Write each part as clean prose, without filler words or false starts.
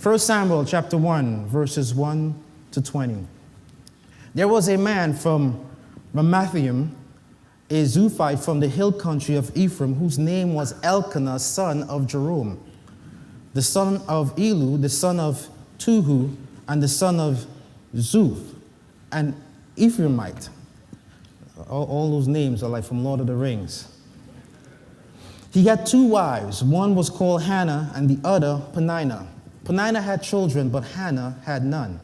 1 Samuel chapter 1, verses 1 to 20. There was a man from Ramathaim, a Zuphite from the hill country of Ephraim, whose name was Elkanah, son of Jerome, the son of Elu, the son of Tuhu, and the son of Zuph, an Ephraimite. All those names are like from Lord of the Rings. He had two wives. One was called Hannah and the other Peninnah. Peninnah had children, but Hannah had none.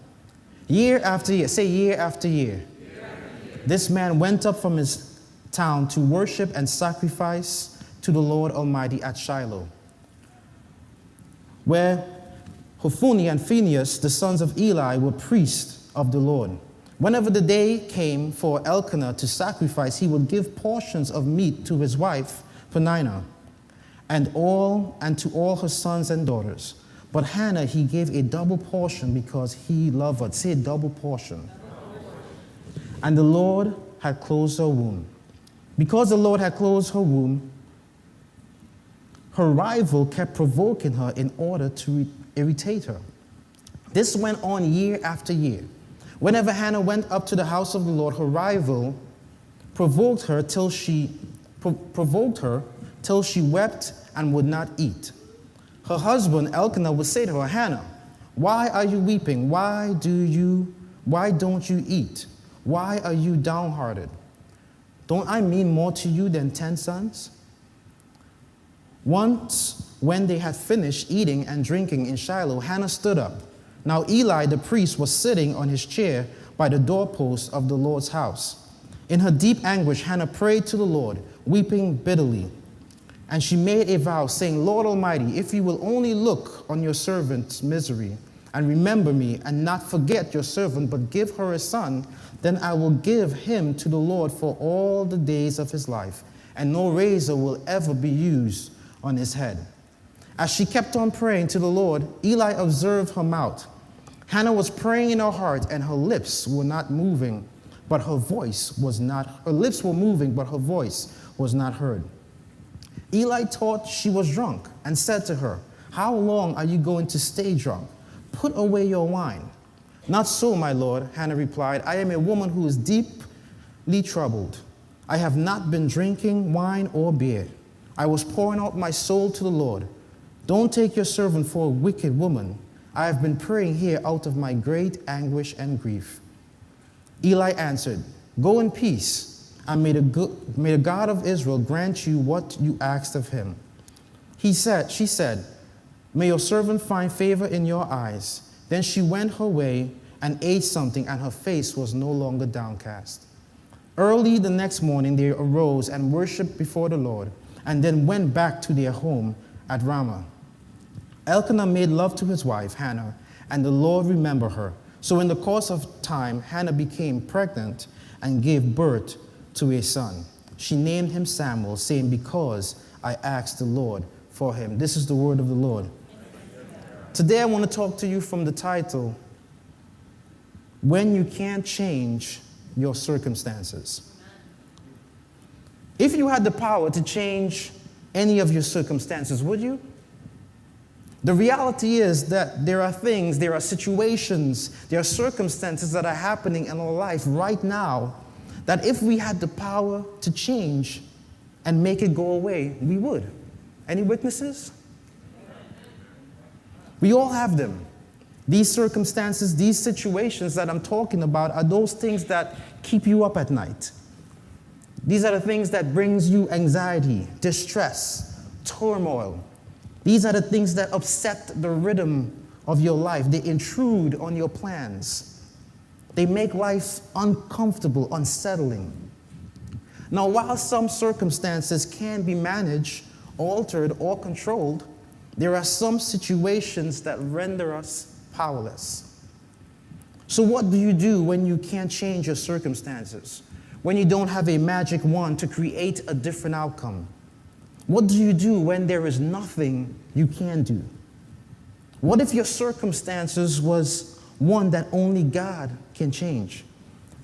Year after year, say year after year, this man went up from his town to worship and sacrifice to the Lord Almighty at Shiloh, where Hophni and Phinehas, the sons of Eli, were priests of the Lord. Whenever the day came for Elkanah to sacrifice, he would give portions of meat to his wife Peninnah and to all her sons and daughters. But Hannah he gave a double portion because he loved her. Say double portion. And the Lord had closed her womb. Because the Lord had closed her womb, her rival kept provoking her in order to irritate her. This went on year after year. Whenever Hannah went up to the house of the Lord, her rival provoked her till she wept and would not eat. Her husband Elkanah would say to her, Hannah, why are you weeping? Why don't you eat? Why are you downhearted? Don't I mean more to you than 10 sons? Once, when they had finished eating and drinking in Shiloh, Hannah stood up. Now Eli the priest was sitting on his chair by the doorpost of the Lord's house. In her deep anguish, Hannah prayed to the Lord, weeping bitterly. And she made a vow, saying, Lord Almighty, if you will only look on your servant's misery and remember me and not forget your servant, but give her a son, then I will give him to the Lord for all the days of his life, and no razor will ever be used on his head. As she kept on praying to the Lord, Eli observed her mouth. Hannah was praying in her heart, and her lips were not moving, but her voice was not. Her lips were moving, but her voice was not heard. Eli thought she was drunk and said to her, How long are you going to stay drunk? Put away your wine. Not so, my lord, Hannah replied. I am a woman who is deeply troubled. I have not been drinking wine or beer. I was pouring out my soul to the Lord. Don't take your servant for a wicked woman. I have been praying here out of my great anguish and grief. Eli answered, Go in peace, and may the God of Israel grant you what you asked of him. She said, May your servant find favor in your eyes. Then she went her way and ate something, and her face was no longer downcast. Early the next morning they arose and worshipped before the Lord, and then went back to their home at Ramah. Elkanah made love to his wife, Hannah, and the Lord remembered her. So in the course of time, Hannah became pregnant and gave birth to a son. She named him Samuel, saying, Because I asked the Lord for him. This is the word of the Lord. Today I want to talk to you from the title, When You Can't Change Your Circumstances. If you had the power to change any of your circumstances, would you? The reality is that there are things, there are situations, there are circumstances that are happening in our life right now that if we had the power to change and make it go away, we would. Any witnesses? We all have them. These circumstances, these situations that I'm talking about are those things that keep you up at night. These are the things that brings you anxiety, distress, turmoil. These are the things that upset the rhythm of your life. They intrude on your plans. They make life uncomfortable, unsettling. Now, while some circumstances can be managed, altered, or controlled, there are some situations that render us powerless. So what do you do when you can't change your circumstances? When you don't have a magic wand to create a different outcome? What do you do when there is nothing you can do? What if your circumstances was one that only God can change,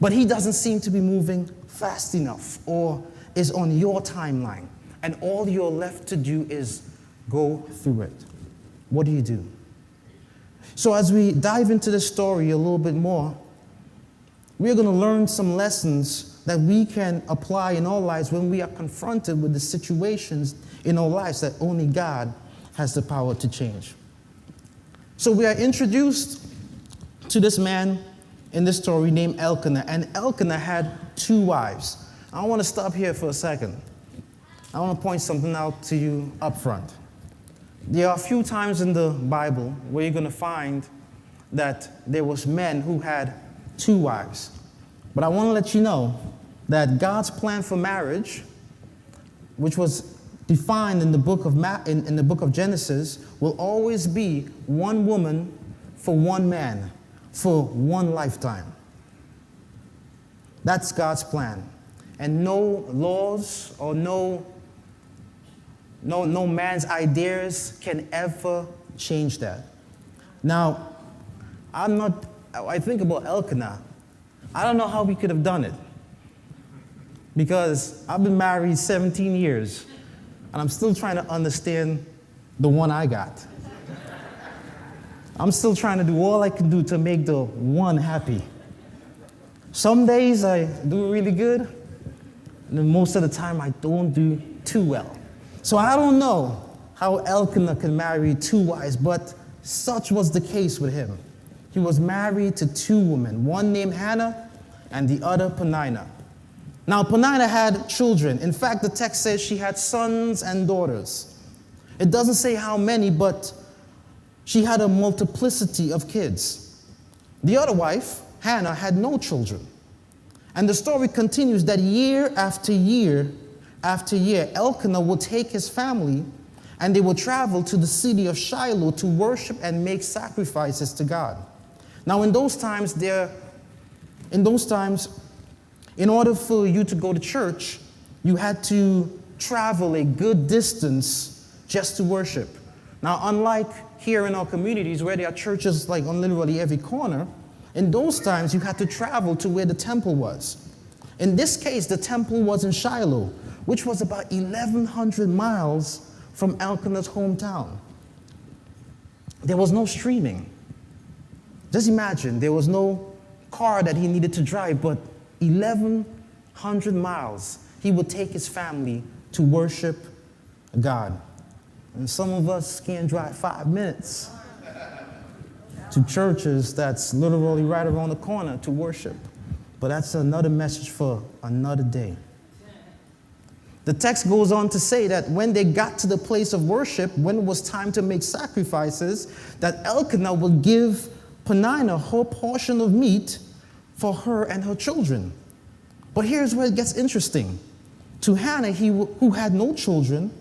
but he doesn't seem to be moving fast enough or is on your timeline, and all you're left to do is go through it? What do you do? So as we dive into this story a little bit more, we're going to learn some lessons that we can apply in our lives when we are confronted with the situations in our lives that only God has the power to change. So we are introduced to this man in this story named Elkanah, and Elkanah had 2 wives. I want to stop here for a second. I want to point something out to you up front. There are a few times in the Bible where you're going to find that there was men who had 2 wives. But I want to let you know that God's plan for marriage, which was defined in the book of Genesis, will always be 1 woman for 1 man for 1 lifetime. That's God's plan. And no laws or no man's ideas can ever change that. Now, I think about Elkanah. I don't know how we could have done it, because I've been married 17 years, and I'm still trying to understand the one I got. I'm still trying to do all I can do to make the one happy. Some days I do really good, and then most of the time I don't do too well. So I don't know how Elkanah can marry 2 wives, but such was the case with him. He was married to 2 women, one named Hannah and the other Peninnah. Now, Peninnah had children. In fact, the text says she had sons and daughters. It doesn't say how many, but she had a multiplicity of kids. The other wife, Hannah, had no children. And the story continues that year after year after year, Elkanah would take his family and they would travel to the city of Shiloh to worship and make sacrifices to God. Now, in those times, in order for you to go to church, you had to travel a good distance just to worship. Now, unlike here in our communities where there are churches like on literally every corner, in those times you had to travel to where the temple was. In this case, the temple was in Shiloh, which was about 1,100 miles from Elkanah's hometown. There was no streaming. Just imagine, there was no car that he needed to drive, but 1,100 miles he would take his family to worship God. And some of us can't drive 5 minutes to churches that's literally right around the corner to worship. But that's another message for another day. The text goes on to say that when they got to the place of worship, when it was time to make sacrifices, that Elkanah would give Peninnah her portion of meat for her and her children. But here's where it gets interesting. To Hannah, who had no children,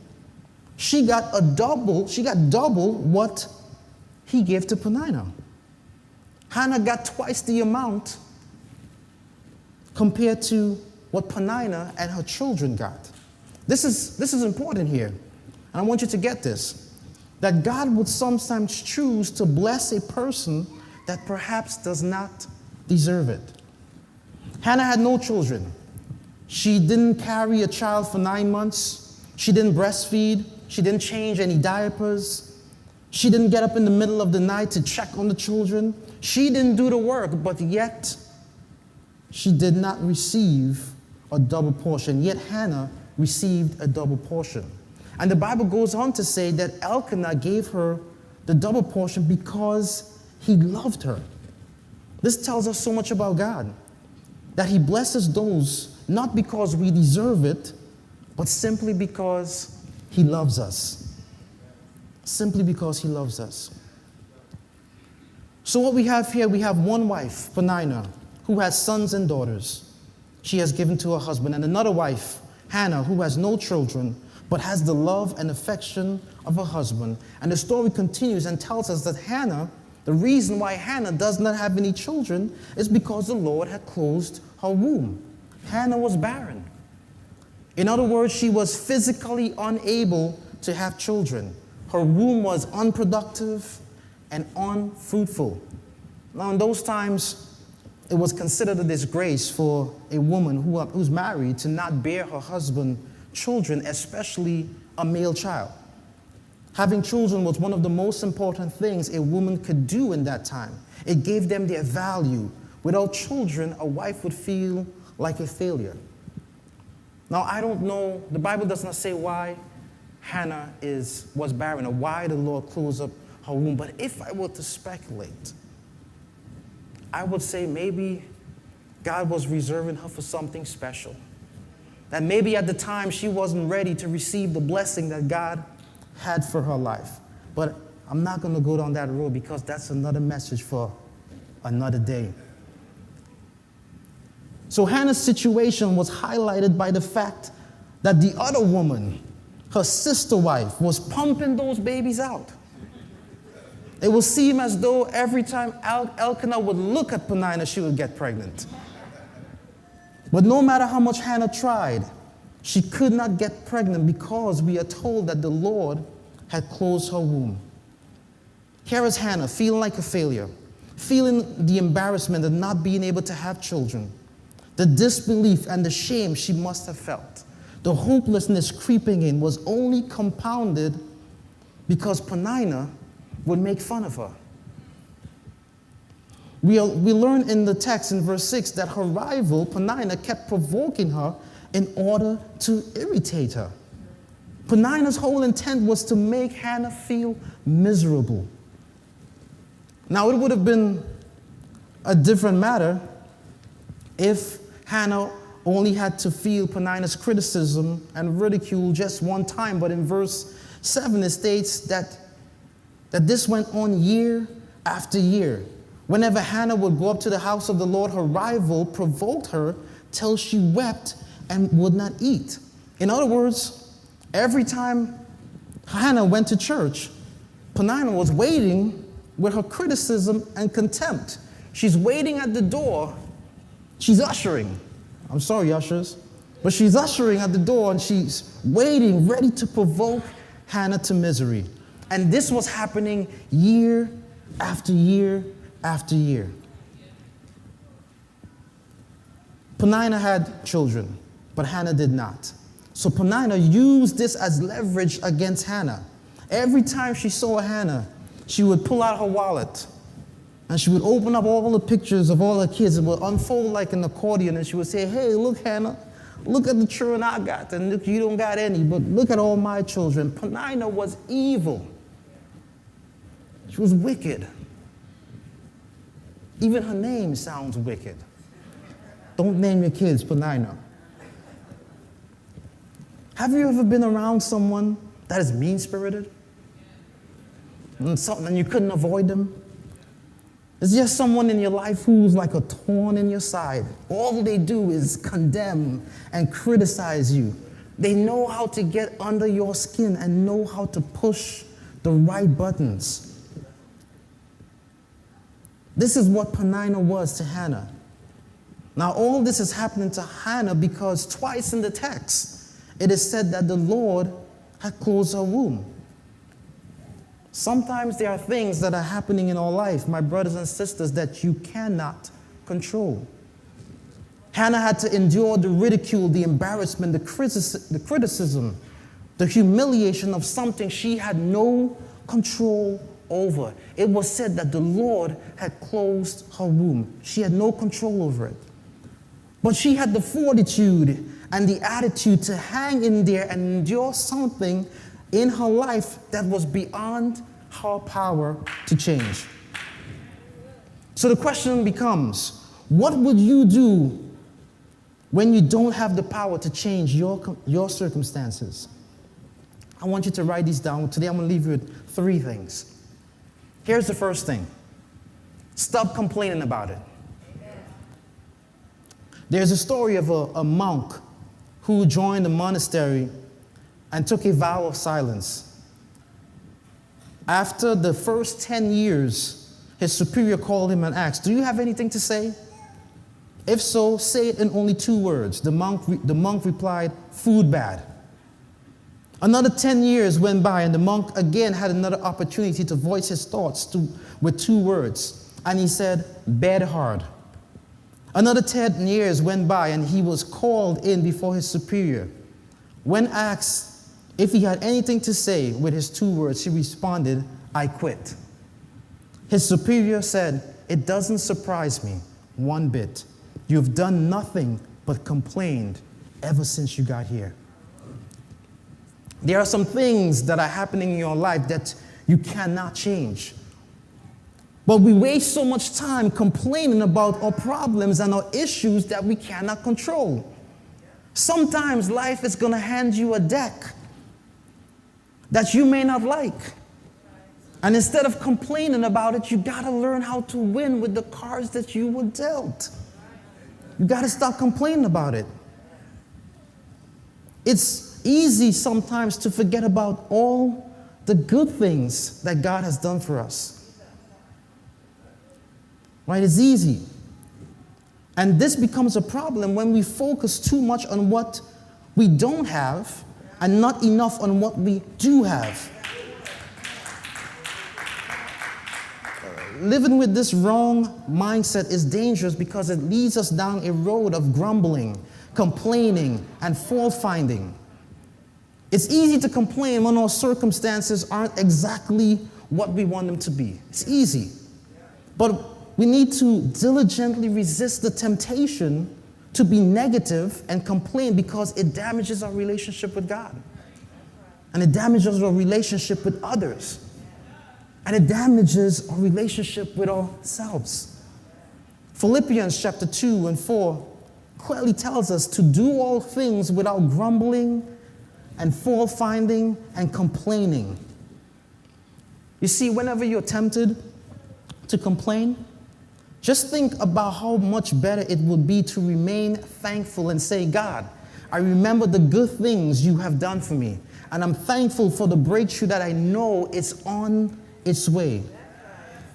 she got double what he gave to Peninnah. Hannah got twice the amount compared to what Peninnah and her children got. This is important here. And I want you to get this. That God would sometimes choose to bless a person that perhaps does not deserve it. Hannah had no children. She didn't carry a child for 9 months. She didn't breastfeed. She didn't change any diapers. She didn't get up in the middle of the night to check on the children. She didn't do the work, but yet she did not receive a double portion. Yet Hannah received a double portion. And the Bible goes on to say that Elkanah gave her the double portion because he loved her. This tells us so much about God, that he blesses those not because we deserve it, but simply because he loves us. Simply because he loves us. So what we have here, we have one wife, Peninnah, who has sons and daughters. She has given to her husband, and another wife, Hannah, who has no children, but has the love and affection of her husband. And the story continues and tells us that Hannah, the reason why Hannah does not have any children is because the Lord had closed her womb. Hannah was barren. In other words, she was physically unable to have children. Her womb was unproductive and unfruitful. Now, in those times, it was considered a disgrace for a woman who's married to not bear her husband children, especially a male child. Having children was one of the most important things a woman could do in that time. It gave them their value. Without children, a wife would feel like a failure. Now, I don't know, the Bible does not say why Hannah was barren or why the Lord closed up her womb, but if I were to speculate, I would say maybe God was reserving her for something special. That maybe at the time she wasn't ready to receive the blessing that God had for her life. But I'm not going to go down that road because that's another message for another day. So Hannah's situation was highlighted by the fact that the other woman, her sister wife, was pumping those babies out. It would seem as though every time Elkanah would look at Peninnah, she would get pregnant. But no matter how much Hannah tried, she could not get pregnant because we are told that the Lord had closed her womb. Here is Hannah feeling like a failure, feeling the embarrassment of not being able to have children, the disbelief and the shame she must have felt. The hopelessness creeping in was only compounded because Peninnah would make fun of her. We learn in the text in verse 6 that her rival, Peninnah, kept provoking her in order to irritate her. Peninnah's whole intent was to make Hannah feel miserable. Now, it would have been a different matter if Hannah only had to feel Peninnah's criticism and ridicule just one time, but in verse 7 it states that this went on year after year. Whenever Hannah would go up to the house of the Lord, her rival provoked her till she wept and would not eat. In other words, every time Hannah went to church, Peninnah was waiting with her criticism and contempt. She's waiting at the door. She's ushering. I'm sorry, ushers. But she's ushering at the door and she's waiting, ready to provoke Hannah to misery. And this was happening year after year after year. Peninnah had children, but Hannah did not. So Peninnah used this as leverage against Hannah. Every time she saw Hannah, she would pull out her wallet and she would open up all the pictures of all her kids and would unfold like an accordion, and she would say, "Hey, look, Hannah, look at the children I got, and look, you don't got any, but look at all my children." Peninnah was evil. She was wicked. Even her name sounds wicked. Don't name your kids Peninnah. Have you ever been around someone that is mean-spirited? And you couldn't avoid them? It's just someone in your life who's like a thorn in your side. All they do is condemn and criticize you. They know how to get under your skin and know how to push the right buttons. This is what Peninnah was to Hannah. Now, all this is happening to Hannah because twice in the text, it is said that the Lord had closed her womb. Sometimes there are things that are happening in our life, my brothers and sisters, that you cannot control. Hannah had to endure the ridicule, the embarrassment, the criticism, the humiliation of something she had no control over. It was said that the Lord had closed her womb. She had no control over it. But she had the fortitude and the attitude to hang in there and endure something in her life that was beyond her power to change. So the question becomes, what would you do when you don't have the power to change your circumstances? I want you to write these down. Today I'm going to leave you with 3 things. Here's the first thing. Stop complaining about it. There's a story of a monk who joined a monastery and took a vow of silence. After the first 10 years, his superior called him and asked, "Do you have anything to say? If so, say it in only 2 words." The monk replied, "Food bad." Another 10 years went by, and the monk again had another opportunity to voice his thoughts with 2 words. And he said, "Bed hard." Another 10 years went by, and he was called in before his superior. When asked If he had anything to say with his 2 words, he responded, "I quit." His superior said, "It doesn't surprise me one bit. You've done nothing but complained ever since you got here." There are some things that are happening in your life that you cannot change. But we waste so much time complaining about our problems and our issues that we cannot control. Sometimes life is going to hand you a deck that you may not like. And instead of complaining about it, you got to learn how to win with the cards that you were dealt. You got to stop complaining about it. It's easy sometimes to forget about all the good things that God has done for us. Right? It's easy. And this becomes a problem when we focus too much on what we don't have and not enough on what we do have. Living with this wrong mindset is dangerous because it leads us down a road of grumbling, complaining, and fault finding. It's easy to complain when our circumstances aren't exactly what we want them to be. It's easy. But we need to diligently resist the temptation to be negative and complain because it damages our relationship with God. And it damages our relationship with others. And it damages our relationship with ourselves. Philippians chapter 2 and 4 clearly tells us to do all things without grumbling and fault finding and complaining. You see, whenever you're tempted to complain, just think about how much better it would be to remain thankful and say, "God, I remember the good things you have done for me, and I'm thankful for the breakthrough that I know is on its way."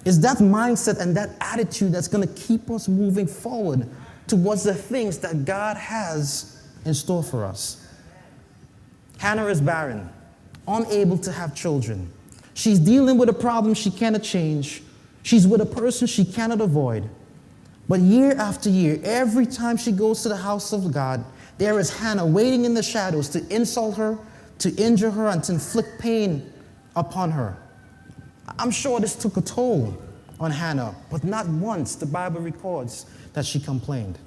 It's that mindset and that attitude that's going to keep us moving forward towards the things that God has in store for us. Hannah is barren, unable to have children. She's dealing with a problem she cannot change. She's with a person she cannot avoid. But year after year, every time she goes to the house of God, there is Hannah waiting in the shadows to insult her, to injure her, and to inflict pain upon her. I'm sure this took a toll on Hannah, but not once the Bible records that she complained.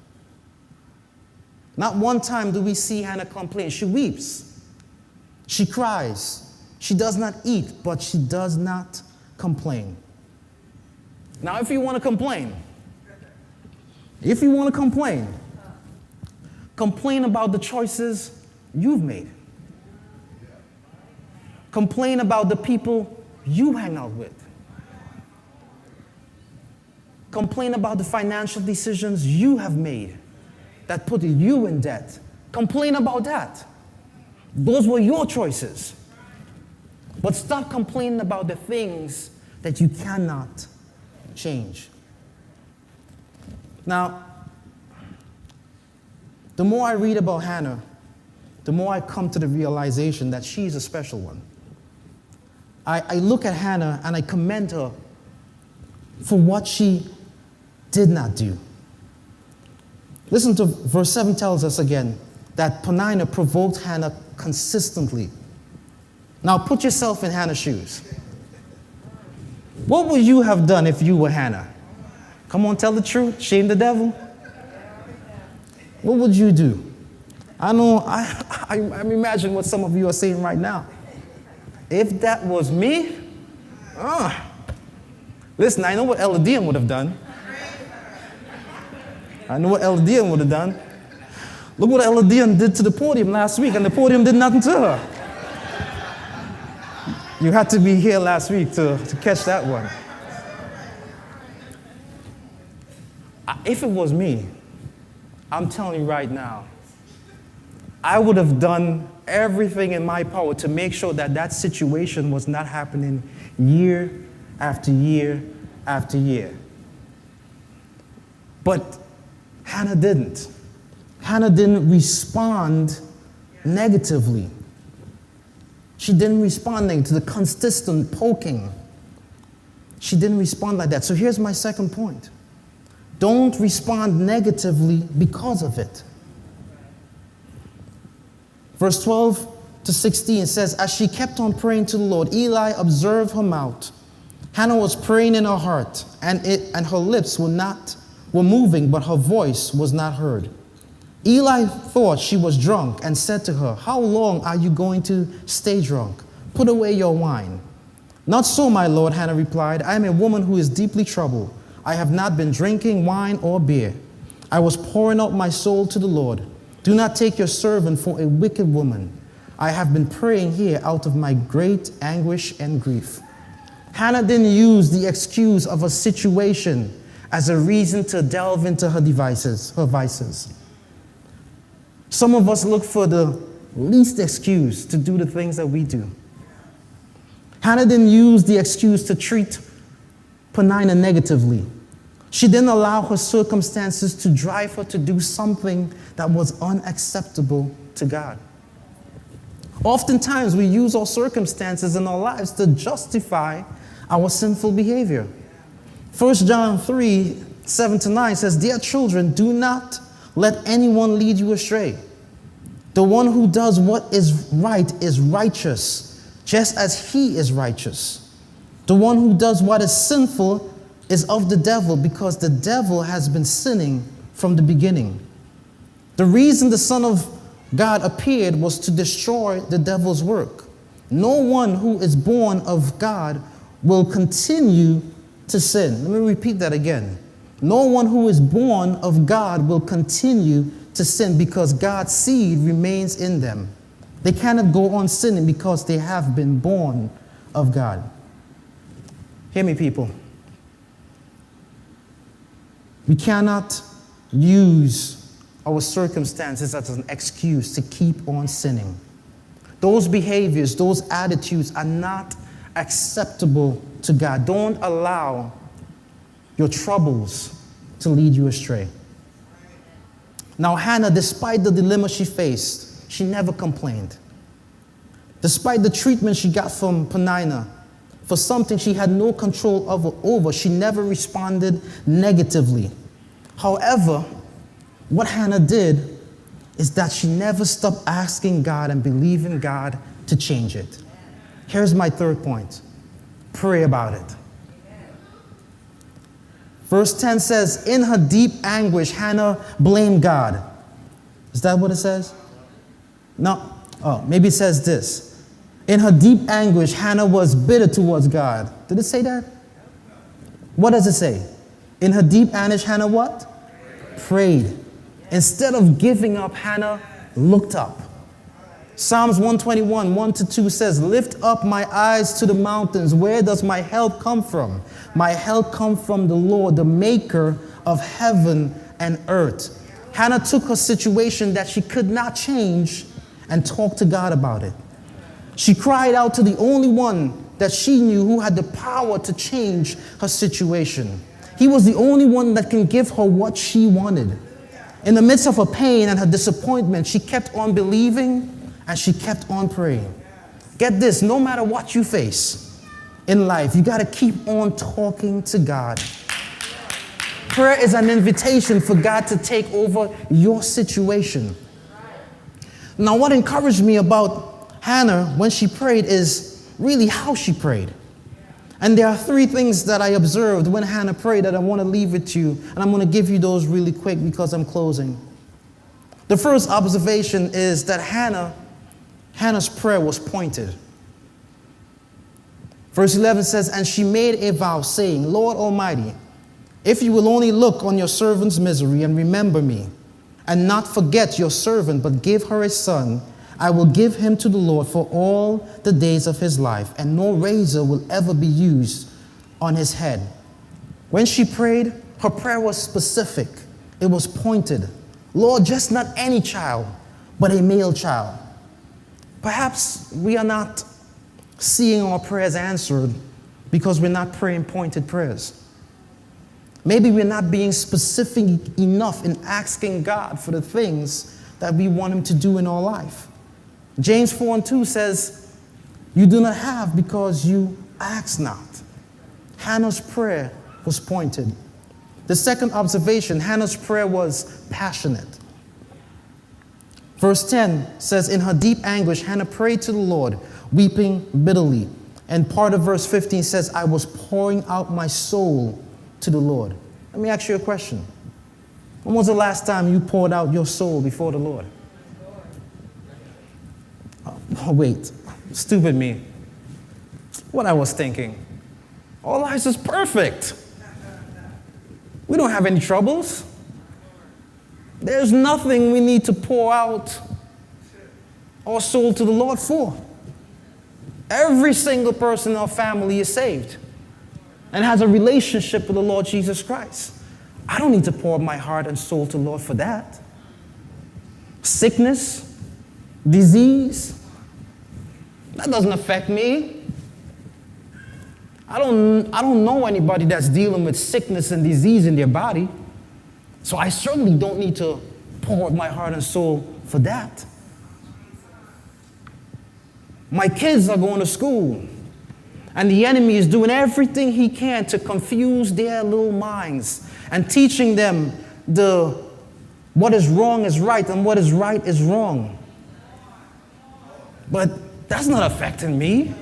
Not one time do we see Hannah complain. She weeps. She cries. She does not eat, but she does not complain. Now, if you want to complain, complain about the choices you've made. Complain about the people you hang out with. Complain about the financial decisions you have made that put you in debt. Complain about that. Those were your choices. But stop complaining about the things that you cannot change. Now, the more I read about Hannah, the more I come to the realization that she's a special one. I look at Hannah and I commend her for what she did not do. Listen to verse 7 tells us again that Peninnah provoked Hannah consistently. Now put yourself in Hannah's shoes. What would you have done if you were Hannah? Come on, tell the truth. Shame the devil. What would you do? I know, I'm imagining what some of you are saying right now. If that was me, listen, I know what Eladian would have done. I know what Eladian would have done. Look what Eladian did to the podium last week, and the podium did nothing to her. You had to be here last week to catch that one. If it was me, I'm telling you right now, I would have done everything in my power to make sure that that situation was not happening year after year after year. But Hannah didn't. Hannah didn't respond negatively. She didn't respond to the consistent poking. She didn't respond like that. So here's my second point. Don't respond negatively because of it. Verse 12 to 16 says, as she kept on praying to the Lord, Eli observed her mouth. Hannah was praying in her heart, and her lips were moving, but her voice was not heard. Eli thought she was drunk and said to her, how long are you going to stay drunk? Put away your wine. Not so, my lord, Hannah replied. I am a woman who is deeply troubled. I have not been drinking wine or beer. I was pouring out my soul to the Lord. Do not take your servant for a wicked woman. I have been praying here out of my great anguish and grief. Hannah didn't use the excuse of a situation as a reason to delve into her vices. Some of us look for the least excuse to do the things that we do. Hannah didn't use the excuse to treat Peninnah negatively. She didn't allow her circumstances to drive her to do something that was unacceptable to God. Oftentimes, we use our circumstances in our lives to justify our sinful behavior. 1 John 3, 7-9 says, dear children, do not let anyone lead you astray. The one who does what is right is righteous, just as he is righteous. The one who does what is sinful is of the devil, because the devil has been sinning from the beginning. The reason the Son of God appeared was to destroy the devil's work. No one who is born of God will continue to sin. Let me repeat that again. No one who is born of God will continue to sin because God's seed remains in them. They cannot go on sinning because they have been born of God. Hear me, people. We cannot use our circumstances as an excuse to keep on sinning. Those behaviors, those attitudes are not acceptable to God. Don't allow your troubles to lead you astray. Now, Hannah, despite the dilemma she faced, she never complained. Despite the treatment she got from Peninnah for something she had no control over, she never responded negatively. However, what Hannah did is that she never stopped asking God and believing God to change it. Here's my third point. Pray about it. Verse 10 says, in her deep anguish, Hannah blamed God. Is that what it says? No. Oh, maybe it says this. In her deep anguish, Hannah was bitter towards God. Did it say that? What does it say? In her deep anguish, Hannah what? Prayed. Instead of giving up, Hannah looked up. Psalms 121, 1-2 says, lift up my eyes to the mountains. Where does my help come from? My help comes from the Lord, the maker of heaven and earth. Hannah took her situation that she could not change and talked to God about it. She cried out to the only one that she knew who had the power to change her situation. He was the only one that can give her what she wanted. In the midst of her pain and her disappointment, she kept on believing and she kept on praying. Get this, no matter what you face in life, you got to keep on talking to God. Prayer is an invitation for God to take over your situation. Now, what encouraged me about Hannah when she prayed is really how she prayed. And there are three things that I observed when Hannah prayed that I want to leave with you. And I'm going to give you those really quick because I'm closing. The first observation is that Hannah's prayer was pointed. Verse 11 says, and she made a vow saying, Lord Almighty, if you will only look on your servant's misery and remember me, and not forget your servant, but give her a son, I will give him to the Lord for all the days of his life, and no razor will ever be used on his head. When she prayed, her prayer was specific. It was pointed. Lord, just not any child, but a male child. Perhaps we are not seeing our prayers answered because we're not praying pointed prayers. Maybe we're not being specific enough in asking God for the things that we want him to do in our life. James 4:2 says, you do not have because you ask not. Hannah's prayer was pointed. The second observation, Hannah's prayer was passionate. Verse 10 says, in her deep anguish, Hannah prayed to the Lord, weeping bitterly. And part of verse 15 says, I was pouring out my soul to the Lord. Let me ask you a question. When was the last time you poured out your soul before the Lord? Oh, wait, stupid me. What I was thinking. Our lives is perfect. We don't have any troubles. There's nothing we need to pour out our soul to the Lord for. Every single person in our family is saved and has a relationship with the Lord Jesus Christ. I don't need to pour my heart and soul to the Lord for that. Sickness, disease, that doesn't affect me. I don't know anybody that's dealing with sickness and disease in their body. So I certainly don't need to pour my heart and soul for that. My kids are going to school, and the enemy is doing everything he can to confuse their little minds and teaching them what is wrong is right and what is right is wrong. But that's not affecting me.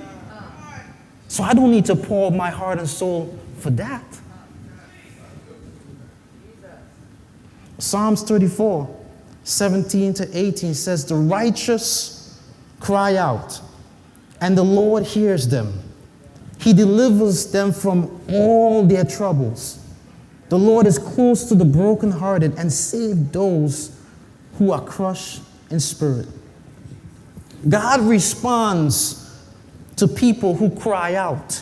So I don't need to pour my heart and soul for that. Psalms 34, 17 to 18 says, the righteous cry out, and the Lord hears them. He delivers them from all their troubles. The Lord is close to the brokenhearted and saves those who are crushed in spirit. God responds to people who cry out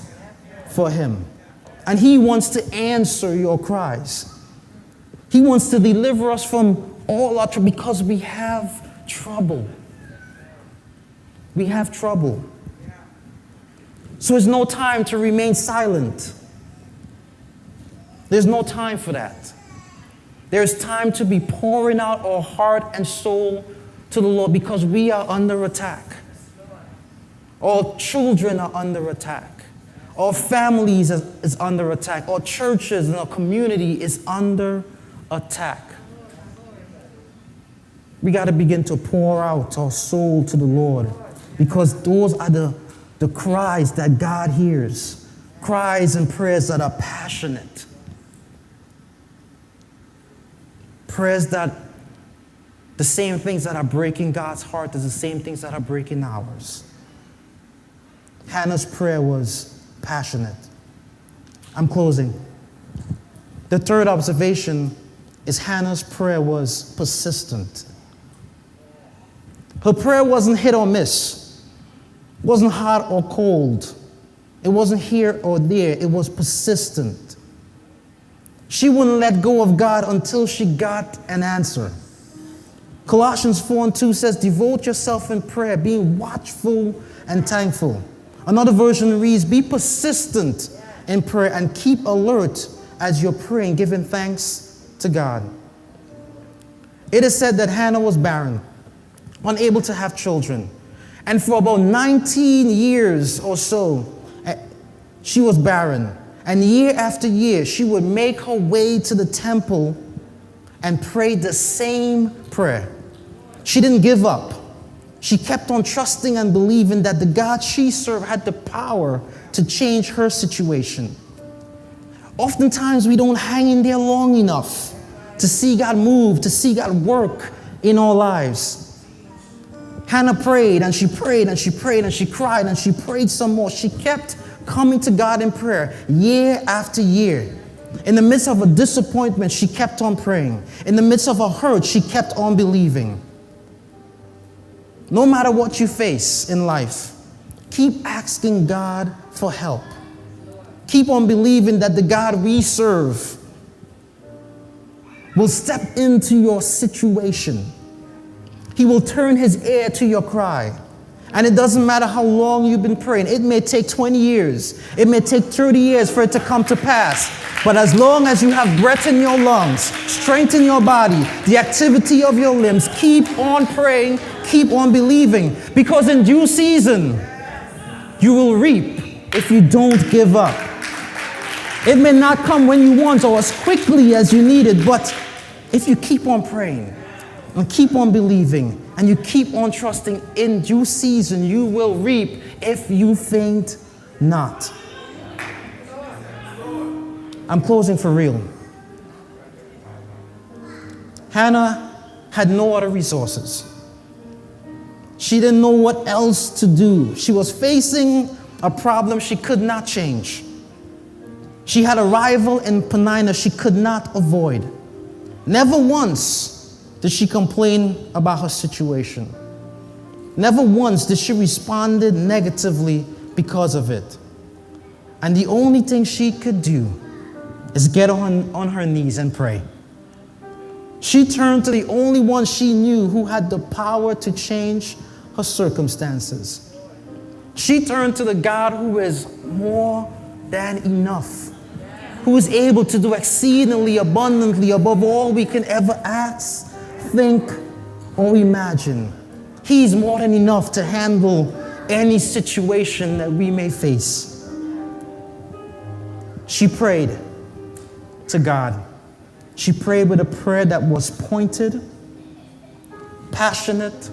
for Him. And He wants to answer your cries. He wants to deliver us from all our trouble because we have trouble. We have trouble. So there's no time to remain silent. There's no time for that. There's time to be pouring out our heart and soul to the Lord because we are under attack. Our children are under attack. Our families is under attack. Our churches and our community is under attack. We got to begin to pour out our soul to the Lord because those are the cries that God hears. Cries and prayers that are passionate. Prayers that the same things that are breaking God's heart is the same things that are breaking ours. Hannah's prayer was passionate. I'm closing. The third observation is Hannah's prayer was persistent. Her prayer wasn't hit or miss. It wasn't hot or cold. It wasn't here or there. It was persistent. She wouldn't let go of God until she got an answer. Colossians 4:2 says, devote yourself in prayer, being watchful and thankful. Another version reads, be persistent in prayer and keep alert as you're praying, giving thanks to God. It is said that Hannah was barren, unable to have children. And for about 19 years or so, she was barren. And year after year, she would make her way to the temple and pray the same prayer. She didn't give up. She kept on trusting and believing that the God she served had the power to change her situation. Oftentimes, we don't hang in there long enough to see God move, to see God work in our lives. Hannah prayed and she prayed and she prayed and she cried and she prayed some more. She kept coming to God in prayer year after year. In the midst of a disappointment, she kept on praying. In the midst of a hurt, she kept on believing. No matter what you face in life, keep asking God for help. Keep on believing that the God we serve will step into your situation. He will turn His ear to your cry. And it doesn't matter how long you've been praying. It may take 20 years. It may take 30 years for it to come to pass. But as long as you have breath in your lungs, strength in your body, the activity of your limbs, keep on praying, keep on believing. Because in due season, you will reap if you don't give up. It may not come when you want or as quickly as you need it, but if you keep on praying and keep on believing and you keep on trusting, in due season you will reap if you faint not. I'm closing for real. Hannah had no other resources. She didn't know what else to do. She was facing a problem she could not change. She had a rival in Penina she could not avoid. Never once did she complain about her situation. Never once did she respond negatively because of it. And the only thing she could do is get on her knees and pray. She turned to the only one she knew who had the power to change her circumstances. She turned to the God who is more than enough, who is able to do exceedingly abundantly above all we can ever ask, think, or imagine. He's more than enough to handle any situation that we may face. She prayed to God. She prayed with a prayer that was pointed, passionate,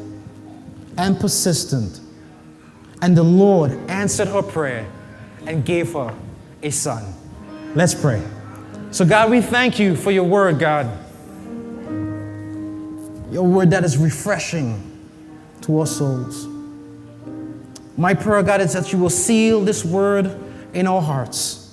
and persistent. And the Lord answered her prayer and gave her a son. Let's pray. So God, we thank you for your word, God. Your word that is refreshing to our souls. My prayer, God, is that you will seal this word in our hearts.